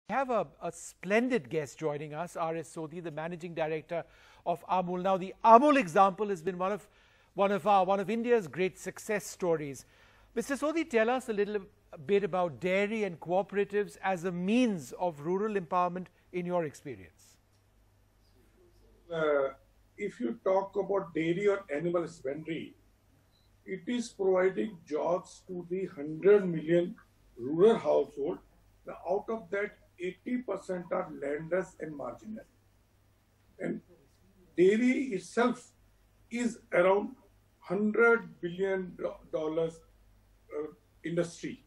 have a splendid guest joining us, S Sodhi, the Managing Director of Amul. Now, the Amul example has been one of India's great success stories. Mr. Sodhi, tell us a little bit about dairy and cooperatives as a means of rural empowerment in your experience. If you talk about dairy or animal husbandry, it is providing jobs to the 100 million rural households. Out of that, 80% are landless and marginal. And dairy itself is around $100 billion industry.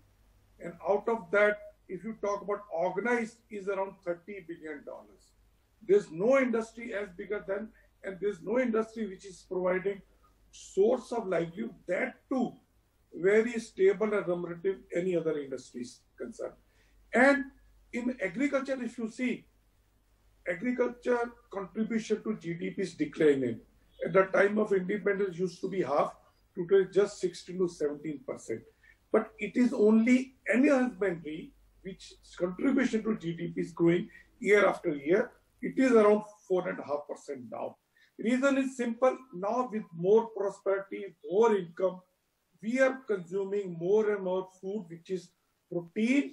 And out of that, if you talk about organized, is around $30 billion. There's no industry as bigger than, and there's no industry which is providing source of livelihood, that too very stable and remunerative any other industries concerned. And in agriculture, if you see, agriculture contribution to GDP is declining. At the time of independence used to be half, today just 16 to 17%. But it is only animal husbandry which contribution to GDP is growing year after year. It is around 4.5% now. Reason is simple. Now with more prosperity, more income, we are consuming more and more food which is protein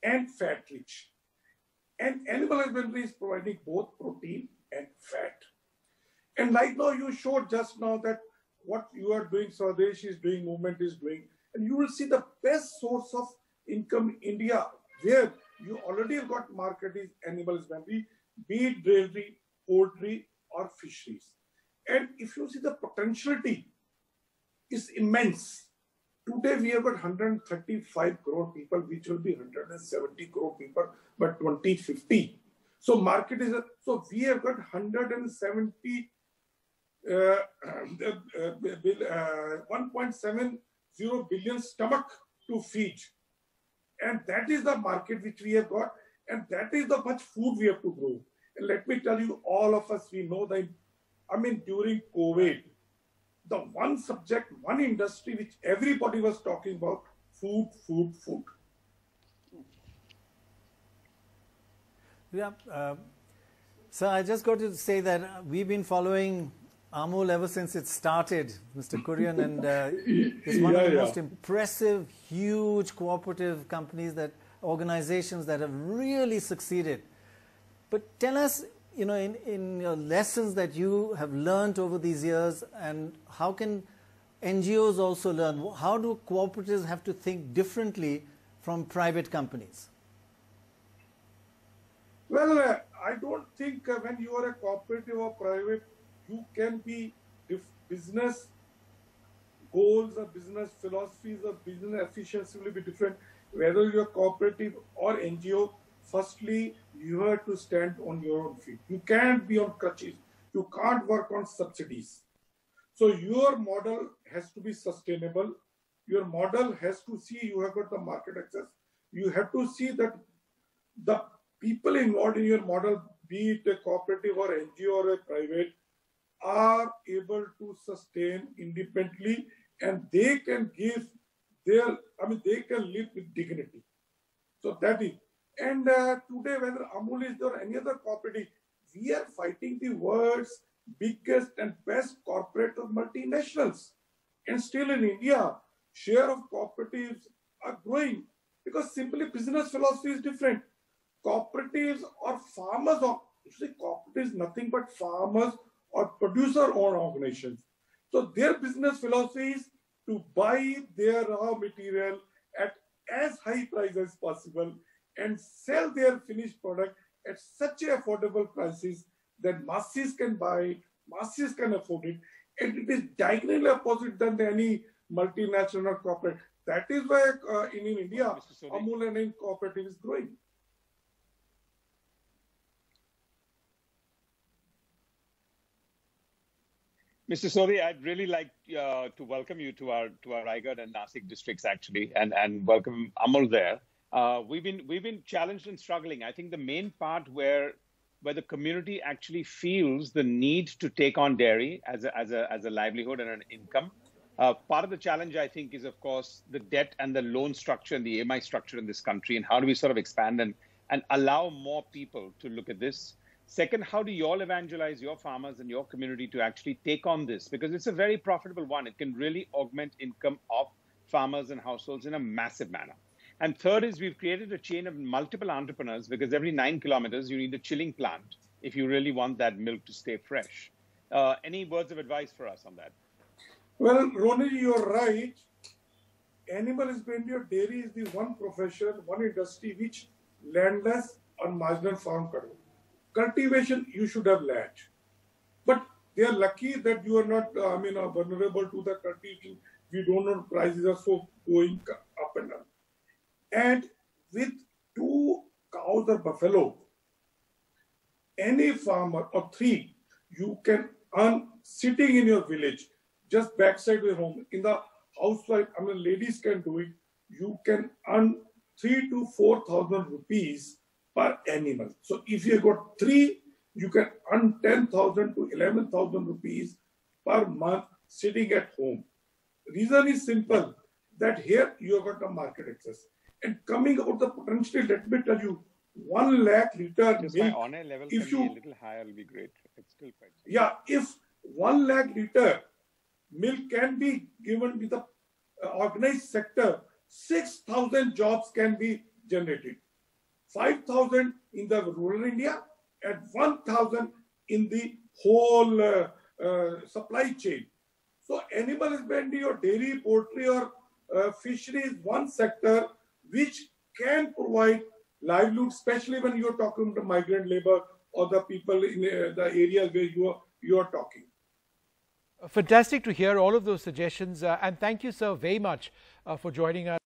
and fat rich. And animal husbandry is providing both protein and fat. And like now you showed just now that what you are doing, Swades is doing, movement is doing, and you will see the best source of income in India where you already have got market is animal husbandry, be it dairy, poultry or fisheries. And if you see the potentiality is immense. Today we have got 135 crore people, which will be 170 crore people by 2050. So market is, so we have got 170, 1.70 billion stomach to feed. And that is the market which we have got. And that is the much food we have to grow. And let me tell you, all of us, we know that, I mean, during COVID, the one subject, one industry which everybody was talking about, food, food, food. Yeah, so I just got to say that we've been following Amul ever since it started, Mr. Kurian, and it's one of the most impressive, huge cooperative companies, organizations that have really succeeded. But tell us, you know, in your lessons that you have learned over these years, and how can NGOs also learn? How do cooperatives have to think differently from private companies? Well, I don't think when you are a cooperative or private, you can be business goals or business philosophies or business efficiency will be different. Whether you are cooperative or NGO, firstly, you have to stand on your own feet. You can't be on crutches. You can't work on subsidies. So your model has to be sustainable. Your model has to see you have got the market access. You have to see that the people involved in your model, be it a cooperative or NGO or a private, are able to sustain independently, and they can give their, they can live with dignity. So that is. And today, whether Amul is there or any other cooperative, we are fighting the world's biggest and best corporate or multinationals. And still in India, share of cooperatives are growing because simply business philosophy is different. Cooperatives or farmers, or usually cooperatives nothing but farmers or producer-owned organizations. So their business philosophy is to buy their raw material at as high price as possible and sell their finished product at such affordable prices that masses can buy it, masses can afford it, and it is diagonally opposite than any multinational or corporate. That is why in India, Amul and cooperative is growing. Mr. Sodhi, I'd really like to welcome you to our Raigad and Nasik districts, actually, and welcome Amul there. We've been challenged and struggling. I think the main part where the community actually feels the need to take on dairy as a livelihood and an income. Part of the challenge, I think, is of course the debt and the loan structure and the EMI structure in this country, and how do we sort of expand and allow more people to look at this? Second, how do you all evangelize your farmers and your community to actually take on this? Because it's a very profitable one. It can really augment income of farmers and households in a massive manner. And third is we've created a chain of multiple entrepreneurs, because every 9 kilometers you need a chilling plant if you really want that milk to stay fresh. Any words of advice for us on that? Well, Ronnie, you're right. Animal husbandry or dairy is the one profession, one industry which landless or marginal farm karo. Cultivation, you should have land. But they are lucky that you are not, vulnerable to the cultivation. We don't know prices are so going up and down. And with 2 cows or buffalo, any farmer or 3, you can earn sitting in your village, just backside your home. In the housewife, ladies can do it. You can earn 3,000 to 4,000 rupees per animal. So if you got 3, you can earn 10,000 to 11,000 rupees per month sitting at home. Reason is simple, that here you have got a market access. And coming about the potential, let me tell you, 1 lakh liter Just milk. my honor level If can you, be a little higher, will be great. It's still quite. yeah, if 1 lakh liter milk can be given with the organized sector, 6,000 jobs can be generated. 5,000 in the rural India and 1,000 in the whole supply chain. So animal husbandry or dairy, poultry or fisheries, one sector which can provide livelihood, especially when you're talking to migrant labor or the people in the areas where you are talking. Fantastic to hear all of those suggestions, and thank you, sir, very much for joining us.